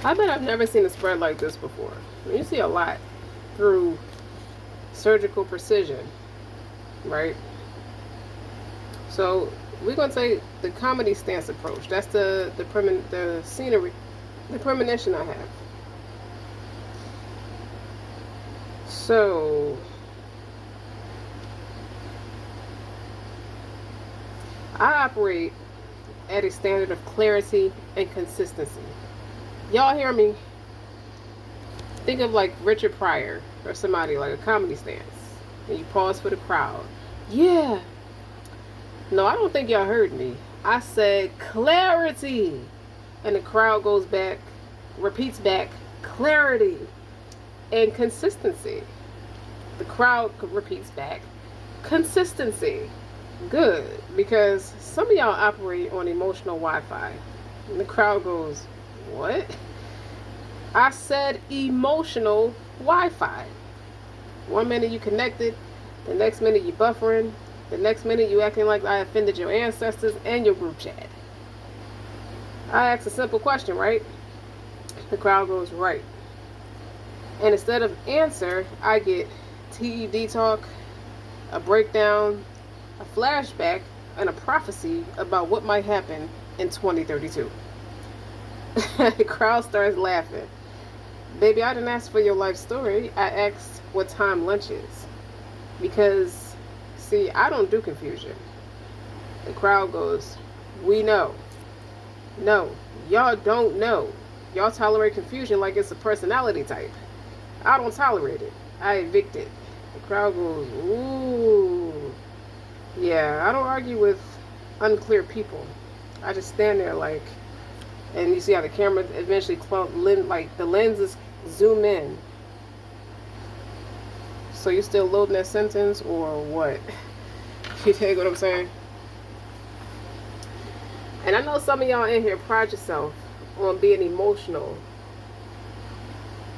I bet I've never seen a spread like this before. You see a lot through surgical precision, right? So we're gonna take the comedy stance approach. That's the scenery, the premonition I have. So I operate at a standard of clarity and consistency. Y'all hear me? Think of like Richard Pryor or somebody like a comedy stance. And you pause for the crowd. Yeah. No, I don't think y'all heard me. I said clarity. And the crowd goes back, repeats back, clarity and consistency. The crowd repeats back, consistency. Good, because some of y'all operate on emotional Wi-Fi. And the crowd goes, what? I said emotional Wi-Fi. 1 minute you connected, the next minute you buffering, the next minute you acting like I offended your ancestors and your group chat. I ask a simple question, right? The crowd goes, right. And instead of answer, I get TED talk, a breakdown, a flashback, and a prophecy about what might happen in 2032. The crowd starts laughing. Baby, I didn't ask for your life story. I asked what time lunch is. Because, see, I don't do confusion. The crowd goes, we know. No, y'all don't know. Y'all tolerate confusion like it's a personality type. I don't tolerate it. I evict it. The crowd goes, ooh. Yeah, I don't argue with unclear people. I just stand there like, and you see how the camera eventually, like the lenses zoom in. So you still loading that sentence or what? You take what I'm saying? And I know some of y'all in here pride yourself on being emotional.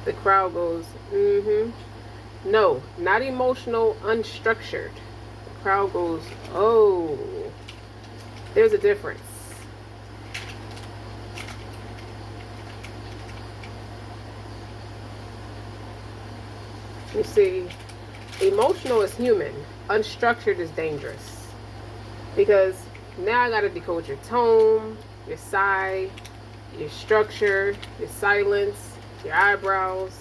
The crowd goes, no, not emotional, unstructured. The crowd goes, oh, there's a difference. You see, emotional is human, unstructured is dangerous. Because now I gotta decode your tone, your sigh, your structure, your silence, your eyebrows,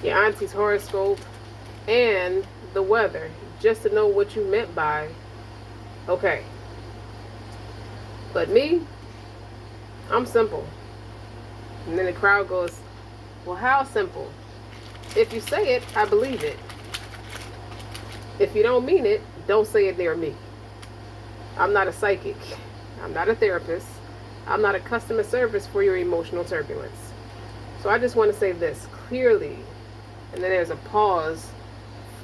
your auntie's horoscope, and the weather, just to know what you meant by, okay. But me, I'm simple. And then the crowd goes, well, how simple? If you say it, I believe it. If you don't mean it, don't say it near me. I'm not a psychic. I'm not a therapist. I'm not a customer service for your emotional turbulence. So I just want to say this clearly, and then there's a pause,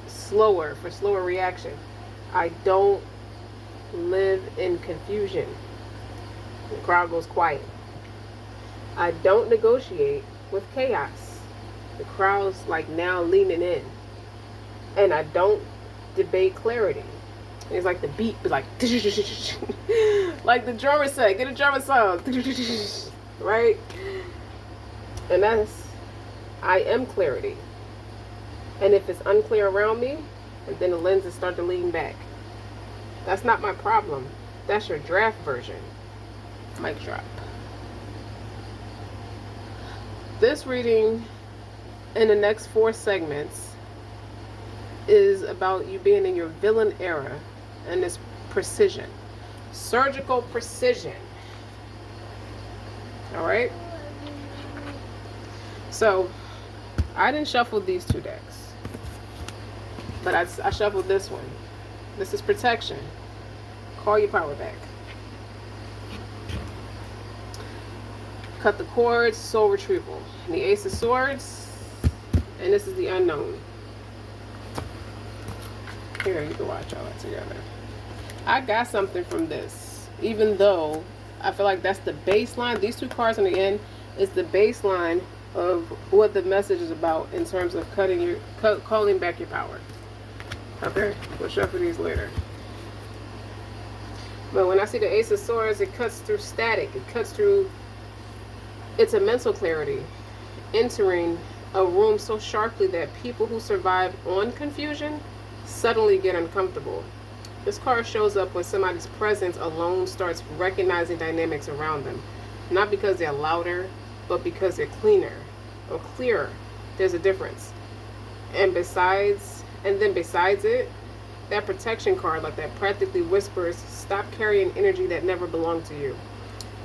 for slower reaction. I don't live in confusion. The crowd goes quiet. I don't negotiate with chaos. The crowd's like now leaning in. And I don't debate clarity. It's like the beat is like like the drummer said, get a drummer song. Right? And that's, I am clarity. And if it's unclear around me, and then the lenses start to lean back, that's not my problem. That's your draft version. Mic drop. This reading in the next 4 segments is about you being in your villain era and this precision. Surgical precision. Alright? So, I didn't shuffle these 2 decks. But I shuffled this one. This is protection. Call your power back. Cut the cords, soul retrieval. And the Ace of Swords. And this is the unknown. Here, you can watch all that together. I got something from this. Even though I feel like that's the baseline. These 2 cards on the end is the baseline of what the message is about in terms of calling back your power. Okay, we'll shuffle these later. But when I see the Ace of Swords, it cuts through static. It cuts through It's a mental clarity, entering a room so sharply that people who survive on confusion suddenly get uncomfortable. This card shows up when somebody's presence alone starts recognizing dynamics around them. Not because they're louder, but because they're cleaner or clearer. There's a difference. And besides it, that protection card, like that, practically whispers, stop carrying energy that never belonged to you.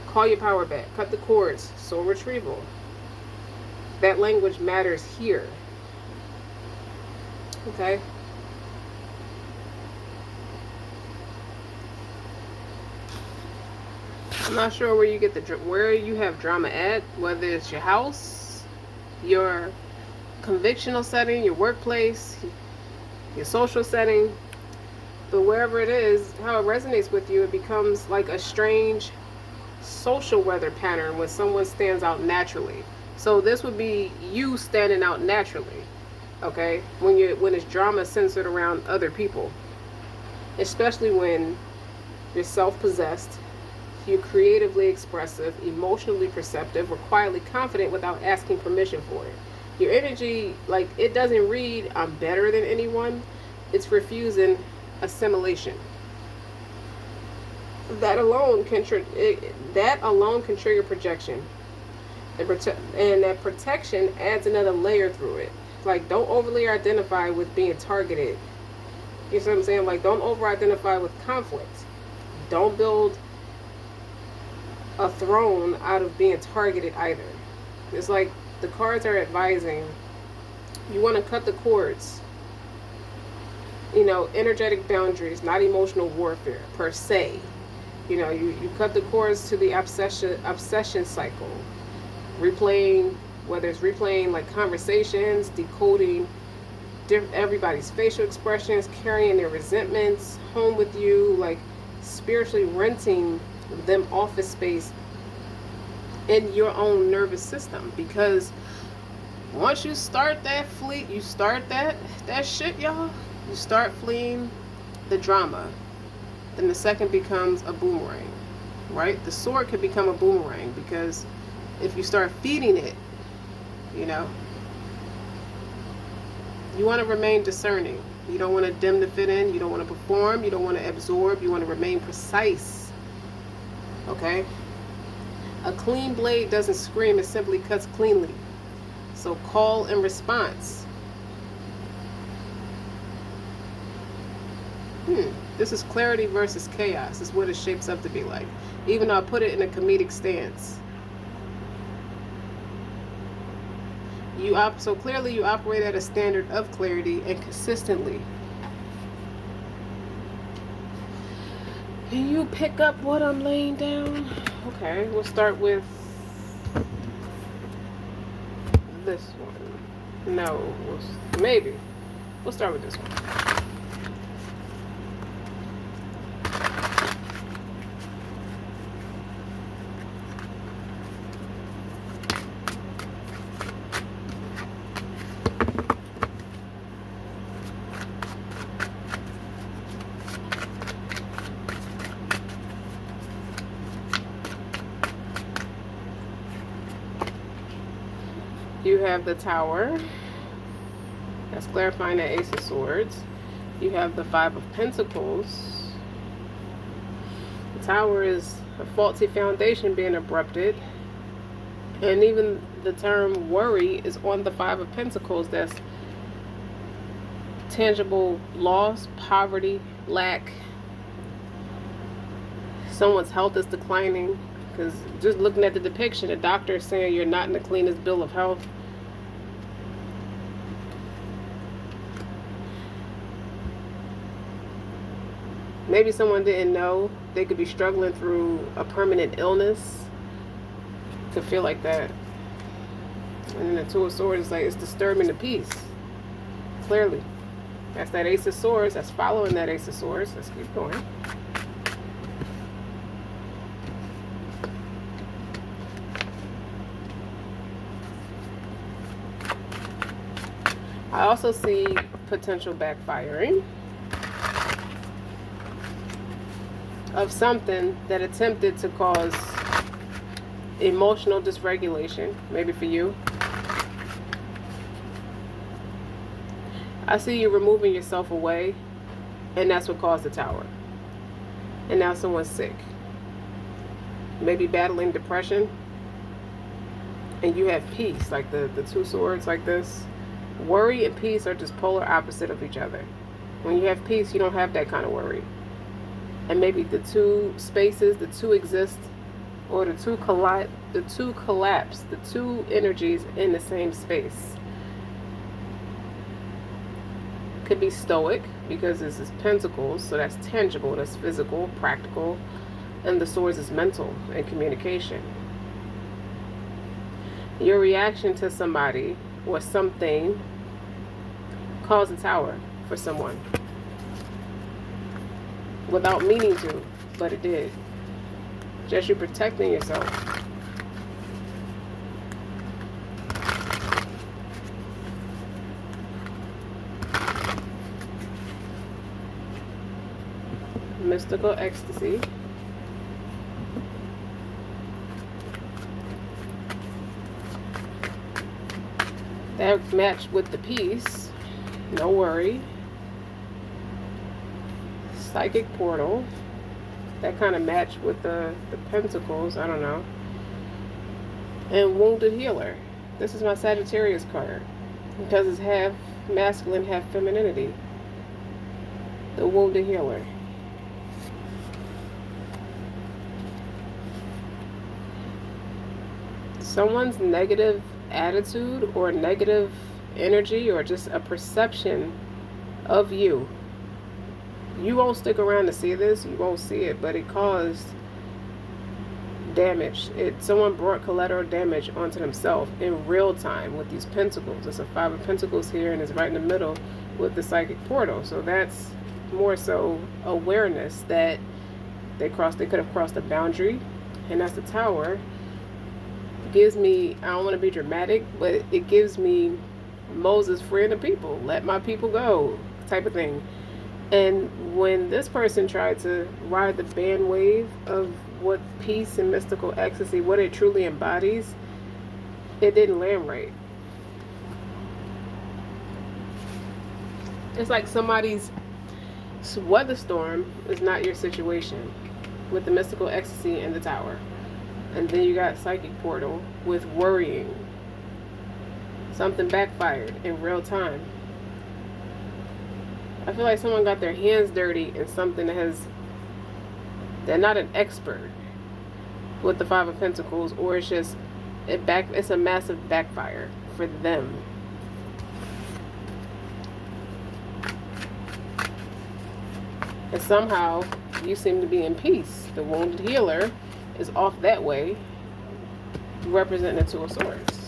Call your power back. Cut the cords. Soul retrieval. That language matters here. Okay? I'm not sure where you get where you have drama at, whether it's your house, your convictional setting, your workplace, your social setting, but wherever it is, how it resonates with you, it becomes like a strange social weather pattern when someone stands out naturally. So this would be you standing out naturally, okay? When it's drama centered around other people, especially when you're self-possessed, you're creatively expressive, emotionally perceptive, or quietly confident without asking permission for it. Your energy, like, it doesn't read, I'm better than anyone. It's refusing assimilation. That alone can trigger projection. And that protection adds another layer through it. Like, don't overly identify with being targeted. You see what I'm saying? Like, don't over-identify with conflict. Don't build a throne out of being targeted either. It's like the cards are advising you want to cut the cords. Energetic boundaries, not emotional warfare per se. You cut the cords to the obsession cycle. Whether it's replaying like conversations, decoding everybody's facial expressions, carrying their resentments home with you, like spiritually renting them office space in your own nervous system. Because once you start that shit, y'all, you start fleeing the drama, then the second becomes a boomerang, right? The sword could become a boomerang because if you start feeding it, you want to remain discerning. You don't want to dim to fit in. You don't want to perform. You don't want to absorb. You want to remain precise. Okay? A clean blade doesn't scream, it simply cuts cleanly. So call and response. This is clarity versus chaos. This is what it shapes up to be like. Even though I put it in a comedic stance. So clearly you operate at a standard of clarity and consistently. Can you pick up what I'm laying down? Okay, we'll start with this one. No, maybe. We'll start with this one. You have the Tower. That's clarifying the Ace of Swords. You have the Five of Pentacles. The Tower is a faulty foundation being abrupted. And even the term worry is on the Five of Pentacles. That's tangible loss, poverty, lack. Someone's health is declining. Because just looking at the depiction, the doctor is saying you're not in the cleanest bill of health. Maybe someone didn't know they could be struggling through a permanent illness to feel like that. And then the Two of Swords is like, it's disturbing the peace. Clearly. That's that Ace of Swords. That's following that Ace of Swords. Let's keep going. I also see potential backfiring of something that attempted to cause emotional dysregulation, maybe for you. I see you removing yourself away, and that's what caused the Tower. And now someone's sick. Maybe battling depression. And you have peace, like the two swords like this. Worry and peace are just polar opposite of each other. When you have peace, you don't have that kind of worry. And maybe the two spaces, the two exist, or the two collide, the two collapse, the two energies in the same space. Could be stoic, because this is pentacles, so that's tangible, that's physical, practical. And the swords is mental and communication. Your reaction to somebody or something caused a Tower for someone. Without meaning to, but it did. Just you protecting yourself. Mystical ecstasy. That matched with the peace. No worry. Psychic portal. That kind of matched with the pentacles. I don't know. And wounded healer. This is my Sagittarius card. Because it's half masculine, half femininity. The wounded healer. Someone's negative attitude or negative energy or just a perception of you. You won't stick around to see this. You won't see it, but it caused damage. Someone brought collateral damage onto themselves in real time with these pentacles. It's a 5 of Pentacles here, and it's right in the middle with the psychic portal. So that's more so awareness that they could have crossed a boundary, and that's the Tower. Gives me, I don't want to be dramatic, but it gives me Moses freeing the people, let my people go type of thing. And when this person tried to ride the bandwave of what peace and mystical ecstasy, what it truly embodies, it didn't land right. It's like somebody's weather storm is not your situation with the mystical ecstasy and the Tower. And then you got psychic portal with worrying. Something backfired in real time. I feel like someone got their hands dirty in something they're not an expert with the 5 of Pentacles, or it's just it's a massive backfire for them. And somehow you seem to be in peace. The wounded healer is off that way, representing the 2 of Swords.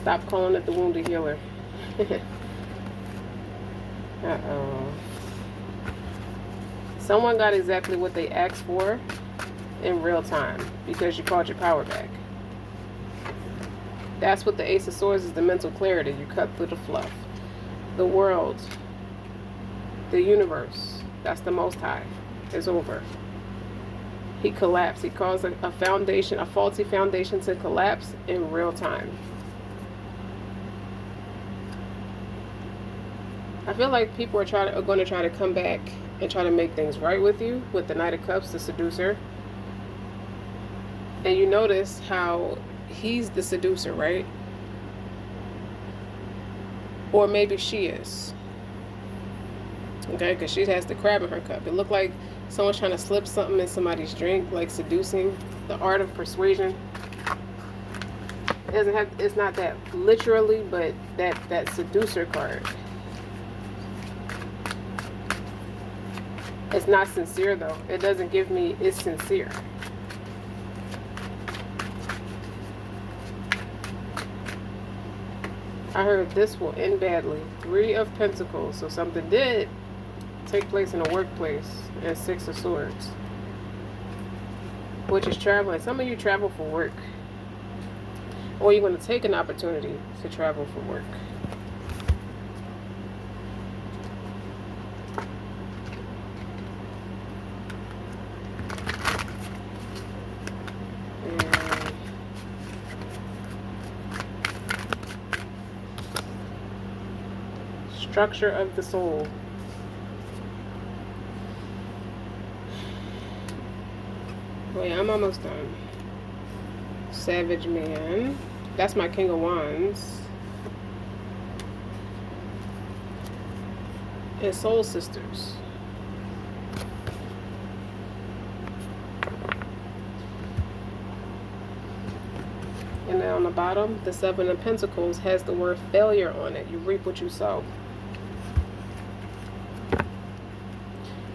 Stop calling it the wounded healer. Uh-oh. Someone got exactly what they asked for in real time because you called your power back. That's what the Ace of Swords is, the mental clarity. You cut through the fluff. The world, the universe, that's the Most High, is over. He collapsed. He caused a foundation, a faulty foundation to collapse in real time. I feel like people are going to try to come back and try to make things right with you with the Knight of Cups, the seducer. And you notice how he's the seducer, right? Or maybe she is. Okay, because she has the crab in her cup. It looked like someone's trying to slip something in somebody's drink, like seducing. The art of persuasion. It's not that literally, but that seducer card. It's not sincere though. It doesn't give me it's sincere. I heard this will end badly. 3 of Pentacles. So something did take place in a workplace. And 6 of Swords. Which is traveling. Some of you travel for work. Or you're going to take an opportunity to travel for work. structure of the soul. Wait, I'm almost done. Savage man. That's my King of Wands. And Soul Sisters. And then on the bottom, the Seven of Pentacles has the word failure on it. You reap what you sow.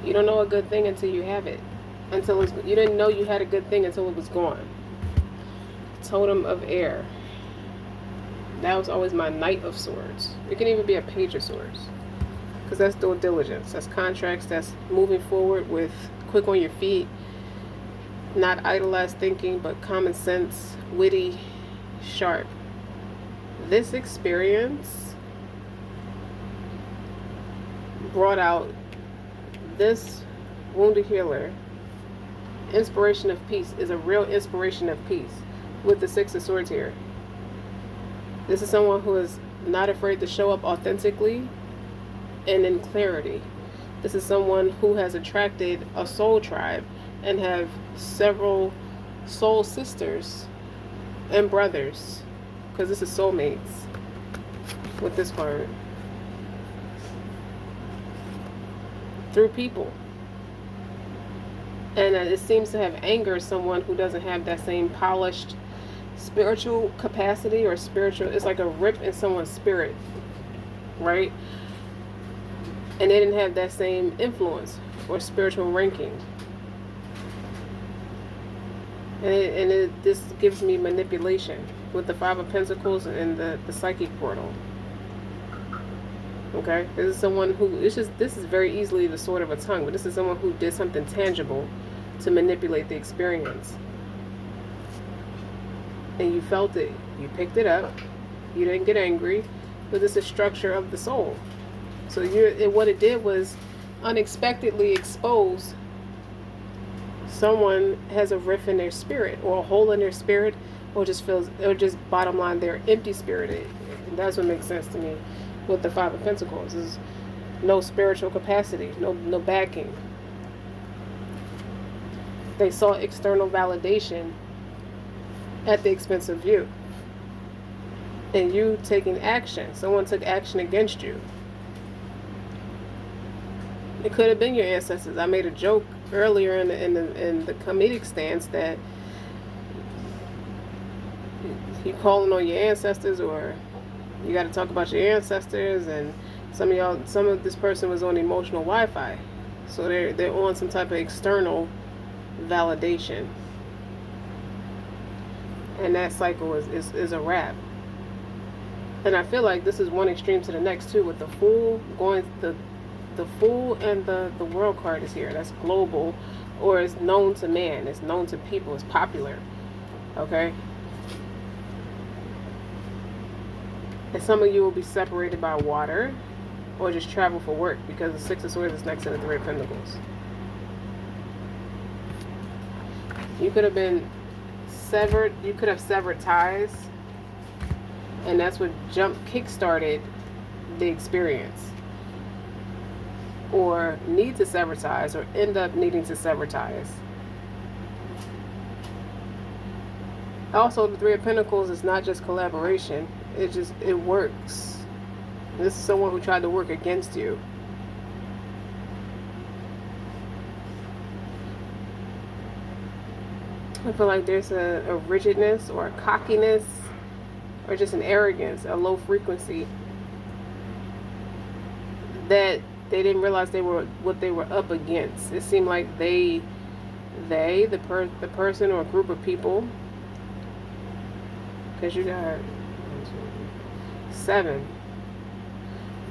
You don't know a good thing until you have it. You didn't know you had a good thing until it was gone. Totem of Air. That was always my Knight of Swords. It can even be a Page of Swords. Because that's due diligence. That's contracts. That's moving forward with quick on your feet. Not idolized thinking, but common sense, witty, sharp. This experience brought out this wounded healer. Inspiration of peace is a real inspiration of peace with the Six of Swords here. This is someone who is not afraid to show up authentically and in clarity. This is someone who has attracted a soul tribe and have several soul sisters and brothers, because this is soulmates with this card. Through people. And it seems to have angered someone who doesn't have that same polished spiritual capacity or spiritual. It's like a rip in someone's spirit, right? And they didn't have that same influence or spiritual ranking. This gives me manipulation with the Five of Pentacles and the psychic portal. Okay, this is someone who, this is very easily the sword of a tongue, but this is someone who did something tangible to manipulate the experience. And you felt it, you picked it up, you didn't get angry, but this is structure of the soul. So what it did was unexpectedly expose someone has a rift in their spirit, or a hole in their spirit, or just bottom line, they're empty spirited. And that's what makes sense to me with the Five of Pentacles, is no spiritual capacity, no backing. They saw external validation at the expense of you. And you taking action. Someone took action against you. It could have been your ancestors. I made a joke earlier in the comedic stance that you calling on your ancestors, or you got to talk about your ancestors, and some of this person was on emotional Wi-Fi, so they're on some type of external validation, and that cycle is a wrap. And I feel like this is one extreme to the next too, with the Fool going the Fool and the World card is here. That's global, or it's known to man, it's known to people, it's popular. Okay. And some of you will be separated by water, or just travel for work, because the Six of Swords is next to the Three of Pentacles. You could have been severed. You could have severed ties, and that's what kick-started the experience. Or need to sever ties, or end up needing to sever ties. Also, the Three of Pentacles is not just collaboration. It works. This is someone who tried to work against you. I feel like there's a rigidness, or a cockiness, or just an arrogance, a low frequency, that they didn't realize what they were up against. It seemed like the person or a group of people, because you got 7.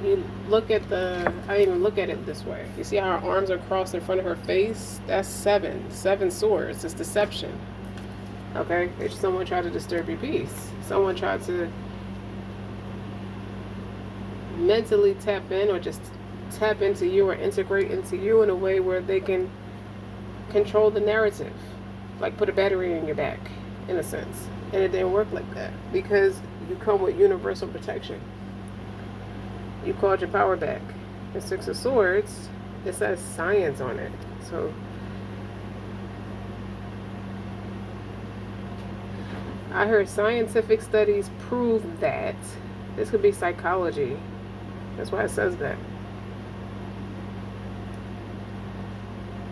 You look at I didn't even look at it this way. You see how her arms are crossed in front of her face? That's 7 swords. It's deception. Okay, if someone tried to disturb your peace, someone tried to mentally tap in, or just tap into you, or integrate into you in a way where they can control the narrative, like put a battery in your back, in a sense. And it didn't work like that, because you come with universal protection. You called your power back. The Six of Swords, it says science on it. So I heard scientific studies prove that. This could be psychology. That's why it says that.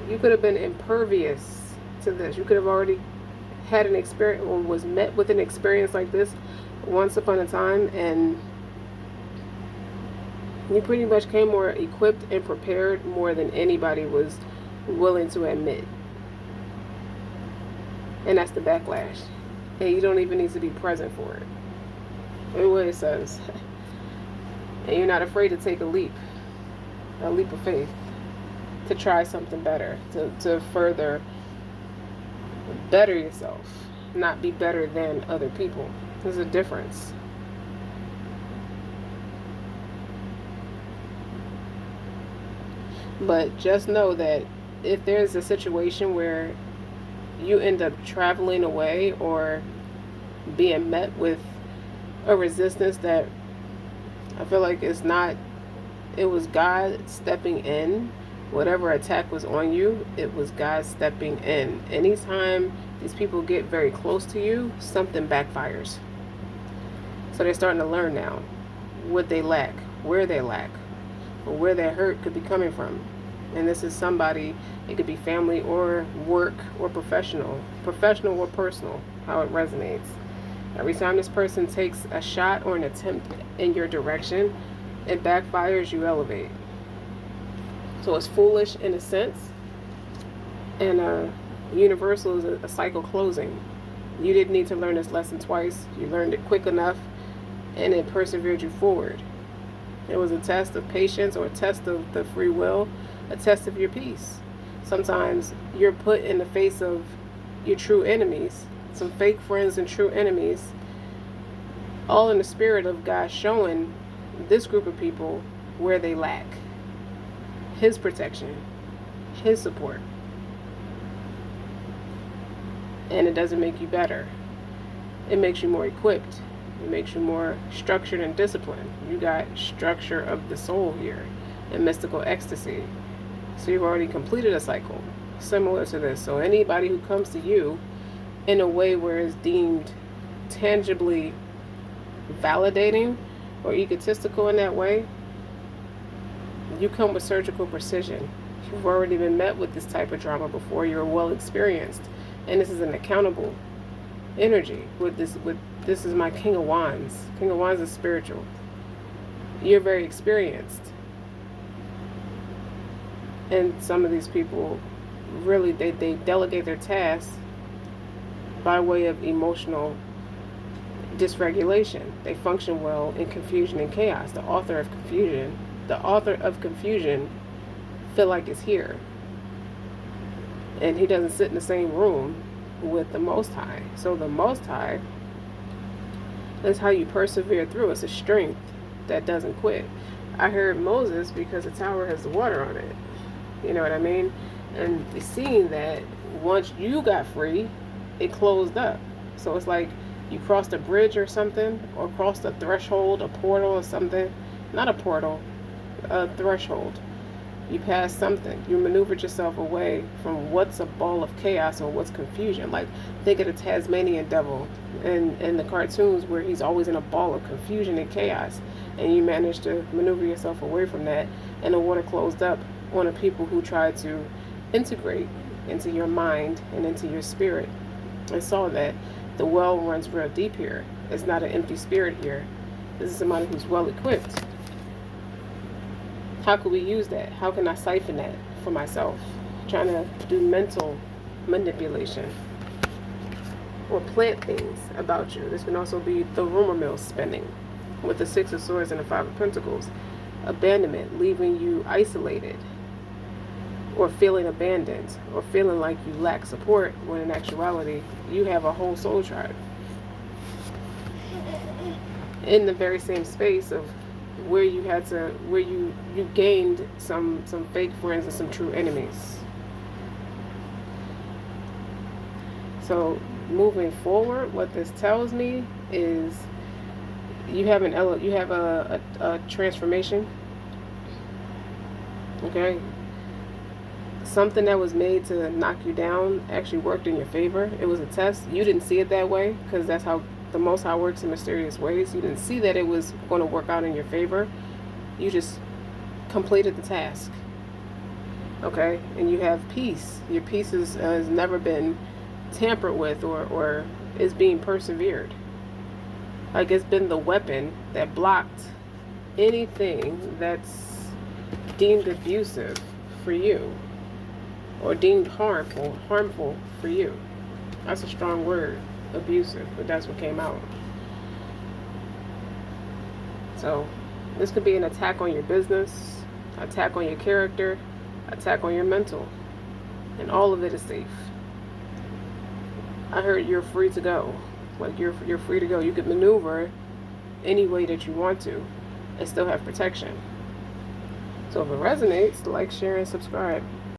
You could have been impervious to this. You could have already had an experience or was met with an experience like this once upon a time, and you pretty much came more equipped and prepared more than anybody was willing to admit. And that's the backlash. And you don't even need to be present for it. That's what it says. And you're not afraid to take a leap of faith, to try something better, to further better yourself, not be better than other people. There's a difference. But just know that if there's a situation where you end up traveling away or being met with a resistance that I feel like it's not, it was God stepping in. Whatever attack was on you, it was God stepping in. Anytime these people get very close to you, something backfires. So they're starting to learn now what they lack, where they lack, or where their hurt could be coming from. And this is somebody, it could be family or work or professional or personal, how it resonates. Every time this person takes a shot or an attempt in your direction, it backfires, you elevate. So it's foolish in a sense, and universal is a cycle closing. You didn't need to learn this lesson twice. You learned it quick enough, and it persevered you forward. It was a test of patience or a test of the free will, a test of your peace. Sometimes you're put in the face of your true enemies, some fake friends and true enemies, all in the spirit of God showing this group of people where they lack His protection, His support. And it doesn't make you better. It makes you more equipped. It makes you more structured and disciplined. You got structure of the soul here and mystical ecstasy. So you've already completed a cycle similar to this. So anybody who comes to you in a way where it's deemed tangibly validating or egotistical in that way, you come with surgical precision. You've already been met with this type of drama before. You're well experienced, and this is an accountable energy. This is my King of Wands. King of Wands is spiritual. You're very experienced, and some of these people really they delegate their tasks by way of emotional dysregulation. They function well in confusion and chaos. The author of confusion feel like it's here, and he doesn't sit in the same room with the Most High. So the Most High is how you persevere through. It's a strength that doesn't quit. I heard Moses because the tower has the water on it. You know what I mean? And seeing that once you got free, it closed up. So it's like you crossed a bridge or something, or crossed a threshold, a portal or something. Not a portal, a threshold. You passed something. You maneuvered yourself away from what's a ball of chaos or what's confusion. Like, think of the Tasmanian devil in the cartoons where he's always in a ball of confusion and chaos. And you managed to maneuver yourself away from that, and the water closed up on the people who tried to integrate into your mind and into your spirit. I saw that the well runs real deep here. It's not an empty spirit here. This is somebody who's well equipped. How can we use that? How can I siphon that for myself? Trying to do mental manipulation or plant things about you. This can also be the rumor mill spinning with the Six of Swords and the Five of Pentacles. Abandonment, leaving you isolated, or feeling abandoned, or feeling like you lack support, when in actuality you have a whole soul tribe in the very same space of where you gained some fake friends and some true enemies. So moving forward, what this tells me is You have you have a transformation. Okay, something that was made to knock you down actually worked in your favor. It was a test. You didn't see it that way because that's how the Most High works in mysterious ways. You didn't see that it was going to work out in your favor. You just completed the task. Okay, and you have peace. Your peace has never been tampered with, or is being persevered. Like, it's been the weapon that blocked anything that's deemed abusive for you, or deemed harmful for you. That's a strong word, abusive, but that's what came out. So this could be an attack on your business, attack on your character, attack on your mental, and all of it is safe. I heard you're free to go. Like, you're free to go. You could maneuver any way that you want to and still have protection. So if it resonates, like, share, and subscribe.